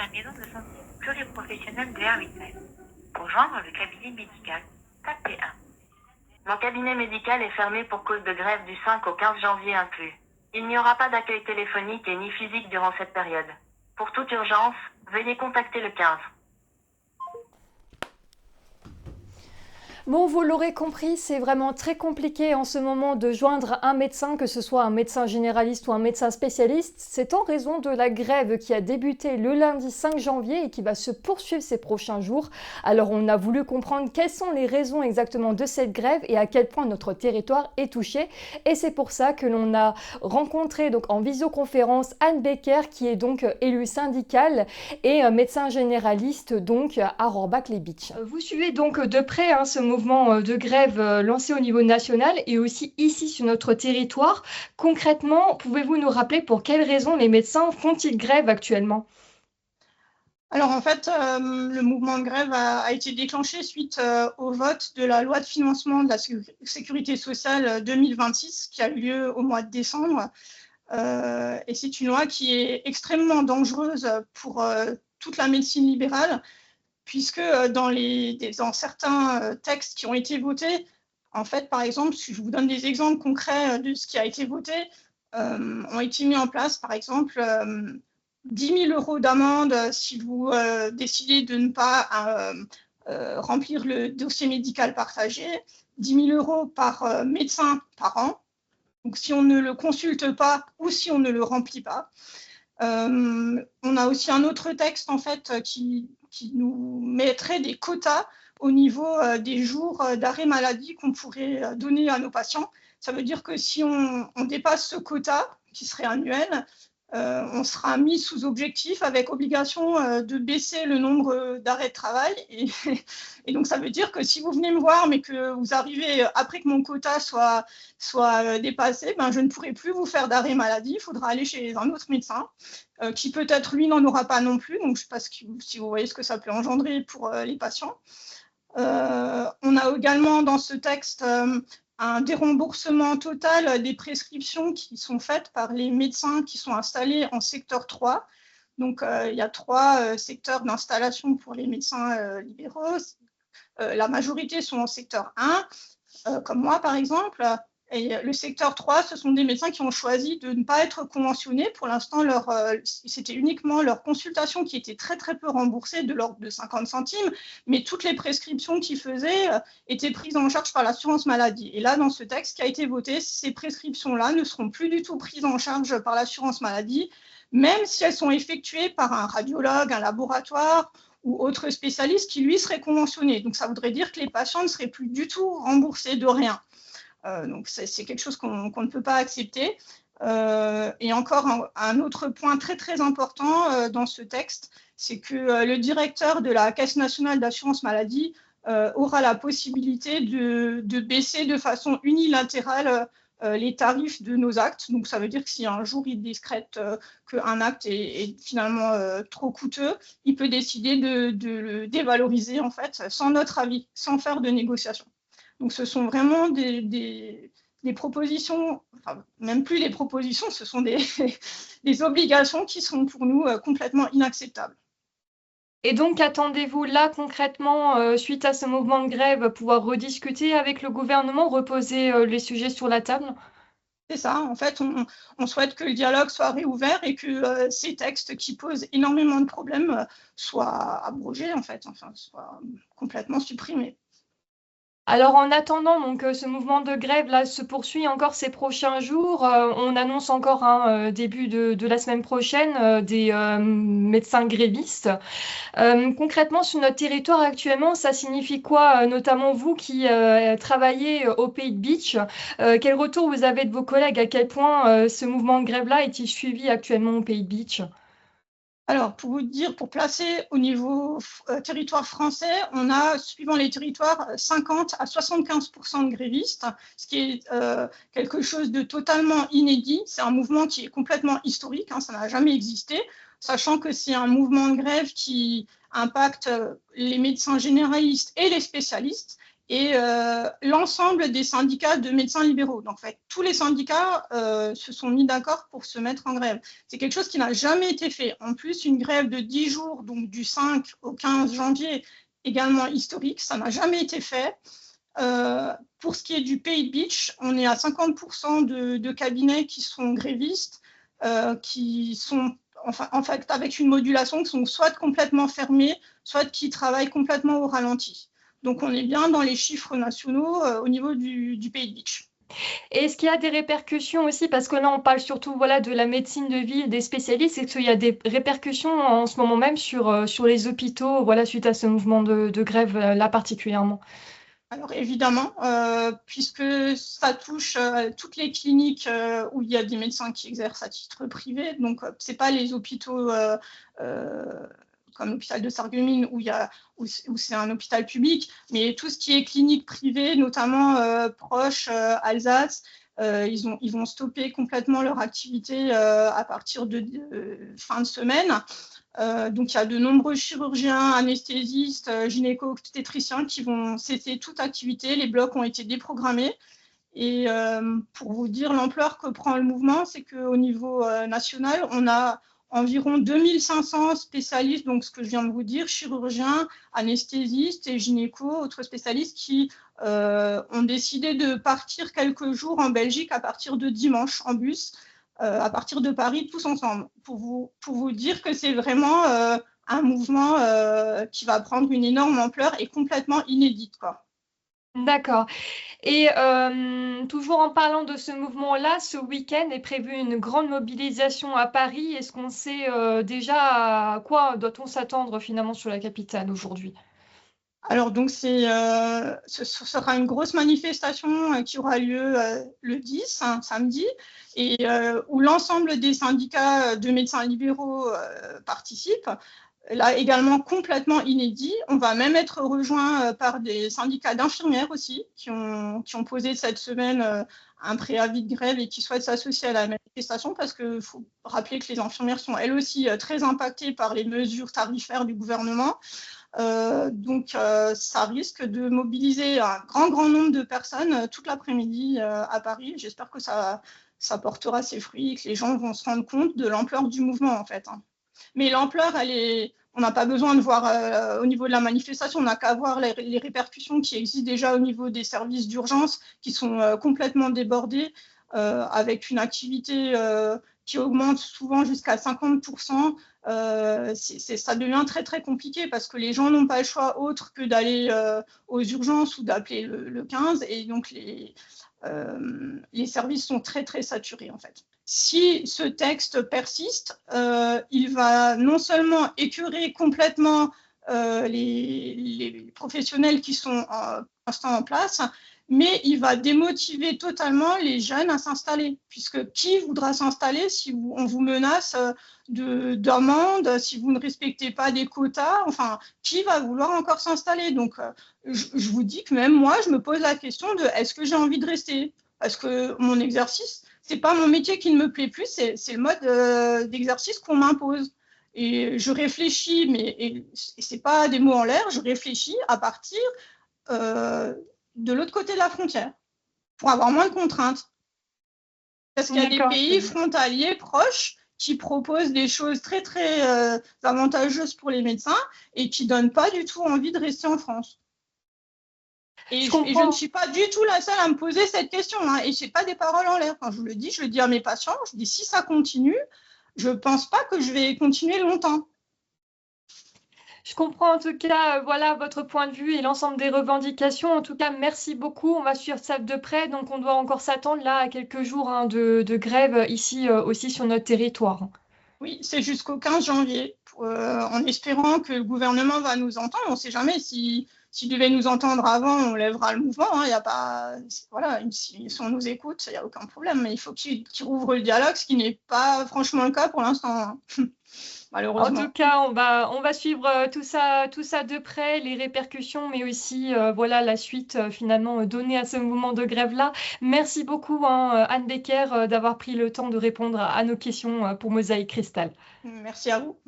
la maison de santé pluriprofessionnelle de Hermine. Pour joindre le cabinet médical, tapez 1. Mon cabinet médical est fermé pour cause de grève du 5 au 15 janvier inclus. Il n'y aura pas d'accueil téléphonique et ni physique durant cette période. Pour toute urgence, veuillez contacter le 15. Bon, vous l'aurez compris, c'est vraiment très compliqué en ce moment de joindre un médecin, que ce soit un médecin généraliste ou un médecin spécialiste. C'est en raison de la grève qui a débuté le lundi 5 janvier et qui va se poursuivre ces prochains jours. Alors on a voulu comprendre quelles sont les raisons exactement de cette grève et à quel point notre territoire est touché. Et c'est pour ça que l'on a rencontré donc en visioconférence Anne Becker, qui est donc élue syndicale et médecin généraliste donc à Rohrbach-les-Bitches. Vous suivez donc de près ce mouvement de grève lancé au niveau national et aussi ici sur notre territoire. Concrètement, pouvez-vous nous rappeler pour quelles raisons les médecins font-ils grève actuellement ? Alors en fait, le mouvement de grève a été déclenché suite au vote de la loi de financement de la sécurité sociale 2026 qui a eu lieu au mois de décembre. Et c'est une loi qui est extrêmement dangereuse pour toute la médecine libérale, puisque dans certains textes qui ont été votés, en fait, par exemple, si je vous donne des exemples concrets de ce qui a été voté, ont été mis en place, par exemple, 10 000 € d'amende si vous décidez de ne pas remplir le dossier médical partagé, 10 000 € par médecin par an, donc si on ne le consulte pas ou si on ne le remplit pas. On a aussi un autre texte, en fait, qui nous mettrait des quotas au niveau des jours d'arrêt maladie qu'on pourrait donner à nos patients. Ça veut dire que si on dépasse ce quota, qui serait annuel, on sera mis sous objectif avec obligation de baisser le nombre d'arrêts de travail. Et donc, ça veut dire que si vous venez me voir, mais que vous arrivez après que mon quota soit dépassé, ben, je ne pourrai plus vous faire d'arrêt maladie. Il faudra aller chez un autre médecin qui peut-être, lui, n'en aura pas non plus. Donc, je ne sais pas si vous voyez ce que ça peut engendrer pour les patients. On a également dans ce texte un déremboursement total des prescriptions qui sont faites par les médecins qui sont installés en secteur 3. Donc, il y a 3 secteurs d'installation pour les médecins libéraux. La majorité sont en secteur 1, comme moi, par exemple. Et le secteur 3, ce sont des médecins qui ont choisi de ne pas être conventionnés. Pour l'instant, c'était uniquement leur consultation qui était très, très peu remboursée, de l'ordre de 50 centimes, mais toutes les prescriptions qu'ils faisaient étaient prises en charge par l'assurance maladie. Et là, dans ce texte qui a été voté, ces prescriptions-là ne seront plus du tout prises en charge par l'assurance maladie, même si elles sont effectuées par un radiologue, un laboratoire ou autre spécialiste qui, lui, serait conventionné. Donc, ça voudrait dire que les patients ne seraient plus du tout remboursés de rien. Donc, c'est quelque chose qu'on ne peut pas accepter. Et encore un autre point très, très important dans ce texte, c'est que le directeur de la Caisse nationale d'assurance maladie aura la possibilité de baisser de façon unilatérale les tarifs de nos actes. Donc, ça veut dire que si un jour il décrète qu'un acte est finalement trop coûteux, il peut décider de le dévaloriser, en fait, sans notre avis, sans faire de négociation. Donc, ce sont vraiment des propositions, enfin, même plus des propositions, ce sont des obligations qui sont pour nous complètement inacceptables. Et donc, attendez-vous là concrètement, suite à ce mouvement de grève, pouvoir rediscuter avec le gouvernement, reposer les sujets sur la table ? C'est ça, en fait, on souhaite que le dialogue soit réouvert et que ces textes qui posent énormément de problèmes soient abrogés, en fait, enfin, soient complètement supprimés. Alors en attendant donc ce mouvement de grève là se poursuit encore ces prochains jours. On annonce encore un début de la semaine prochaine des médecins grévistes. Concrètement sur notre territoire actuellement, ça signifie quoi, notamment vous qui travaillez au Pays de Bitche, quel retour vous avez de vos collègues? À quel point ce mouvement de grève là est-il suivi actuellement au Pays de Bitche? Alors, pour vous dire, pour placer au niveau territoire français, on a, suivant les territoires, 50 à 75% de grévistes, ce qui est quelque chose de totalement inédit. C'est un mouvement qui est complètement historique, ça n'a jamais existé, sachant que c'est un mouvement de grève qui impacte les médecins généralistes et les spécialistes. et l'ensemble des syndicats de médecins libéraux. Donc, en fait, tous les syndicats se sont mis d'accord pour se mettre en grève. C'est quelque chose qui n'a jamais été fait. En plus, une grève de 10 jours, donc du 5 au 15 janvier, également historique, ça n'a jamais été fait. Pour ce qui est du Pays de Beach, on est à 50% de cabinets qui sont grévistes, qui sont en fait avec une modulation qui sont soit complètement fermés, soit qui travaillent complètement au ralenti. Donc on est bien dans les chiffres nationaux au niveau du Pays de Beach. Et est-ce qu'il y a des répercussions aussi, parce que là on parle surtout voilà, de la médecine de ville, des spécialistes, est-ce qu'il y a des répercussions en ce moment même sur les hôpitaux voilà, suite à ce mouvement de grève là particulièrement? Alors évidemment, puisque ça touche toutes les cliniques où il y a des médecins qui exercent à titre privé, donc c'est pas les hôpitaux comme l'hôpital de Sarreguemines où c'est un hôpital public, mais tout ce qui est clinique privée, notamment proche Alsace, ils vont stopper complètement leur activité à partir de fin de semaine. Donc, il y a de nombreux chirurgiens, anesthésistes, gynéco-obstétriciens qui vont cesser toute activité. Les blocs ont été déprogrammés. Et pour vous dire l'ampleur que prend le mouvement, c'est qu'au niveau national, on a environ 2500 spécialistes, donc ce que je viens de vous dire, chirurgiens, anesthésistes et gynéco, autres spécialistes qui ont décidé de partir quelques jours en Belgique à partir de dimanche en bus. À partir de Paris, tous ensemble, pour vous dire que c'est vraiment un mouvement qui va prendre une énorme ampleur et complètement inédite, quoi. D'accord. Et toujours en parlant de ce mouvement-là, ce week-end est prévue une grande mobilisation à Paris. Est-ce qu'on sait déjà à quoi doit-on s'attendre finalement sur la capitale aujourd'hui? Alors donc ce sera une grosse manifestation qui aura lieu le 10, samedi, et où l'ensemble des syndicats de médecins libéraux participent. Là également complètement inédit. On va même être rejoint par des syndicats d'infirmières aussi qui ont posé cette semaine un préavis de grève et qui souhaitent s'associer à la manifestation parce qu'il faut rappeler que les infirmières sont elles aussi très impactées par les mesures tarifaires du gouvernement. Donc, ça risque de mobiliser un grand nombre de personnes toute l'après-midi à Paris. J'espère que ça portera ses fruits et que les gens vont se rendre compte de l'ampleur du mouvement, en fait. Mais l'ampleur, on n'a pas besoin de voir au niveau de la manifestation, on n'a qu'à voir les répercussions qui existent déjà au niveau des services d'urgence qui sont complètement débordés avec une activité qui augmente souvent jusqu'à 50%. Ça devient très compliqué parce que les gens n'ont pas le choix autre que d'aller aux urgences ou d'appeler le 15 et donc les services sont très saturés en fait. Si ce texte persiste, il va non seulement écœurer complètement les professionnels qui sont pour l'instant en place, mais il va démotiver totalement les jeunes à s'installer, puisque qui voudra s'installer si on vous menace d'amende, si vous ne respectez pas des quotas, enfin, qui va vouloir encore s'installer? Donc, je vous dis que même moi, je me pose la question de est-ce que j'ai envie de rester? Parce que mon exercice, c'est pas mon métier qui ne me plaît plus, c'est le mode d'exercice qu'on m'impose. Et je réfléchis, et c'est pas des mots en l'air, je réfléchis à partir de l'autre côté de la frontière pour avoir moins de contraintes. Parce qu'il y a des pays frontaliers proches qui proposent des choses très avantageuses pour les médecins et qui ne donnent pas du tout envie de rester en France. Et je ne suis pas du tout la seule à me poser cette question, hein, et ce n'est pas des paroles en l'air. Quand je le dis à mes patients, je dis si ça continue, je ne pense pas que je vais continuer longtemps. Je comprends en tout cas voilà, votre point de vue et l'ensemble des revendications. En tout cas, merci beaucoup. On va suivre ça de près. Donc, on doit encore s'attendre là à quelques jours de grève ici aussi sur notre territoire. Oui, c'est jusqu'au 15 janvier, en espérant que le gouvernement va nous entendre. On ne sait jamais s'il devait nous entendre avant, on lèvera le mouvement. Hein. Y a pas, voilà, si on nous écoute, il n'y a aucun problème. Mais il faut qu'il rouvre le dialogue, ce qui n'est pas franchement le cas pour l'instant. Hein. Malheureusement. En tout cas, on va suivre tout ça de près, les répercussions, mais aussi voilà, la suite finalement donnée à ce mouvement de grève-là. Merci beaucoup, hein, Anne Becker, d'avoir pris le temps de répondre à nos questions pour Mosaïque Cristal. Merci à vous.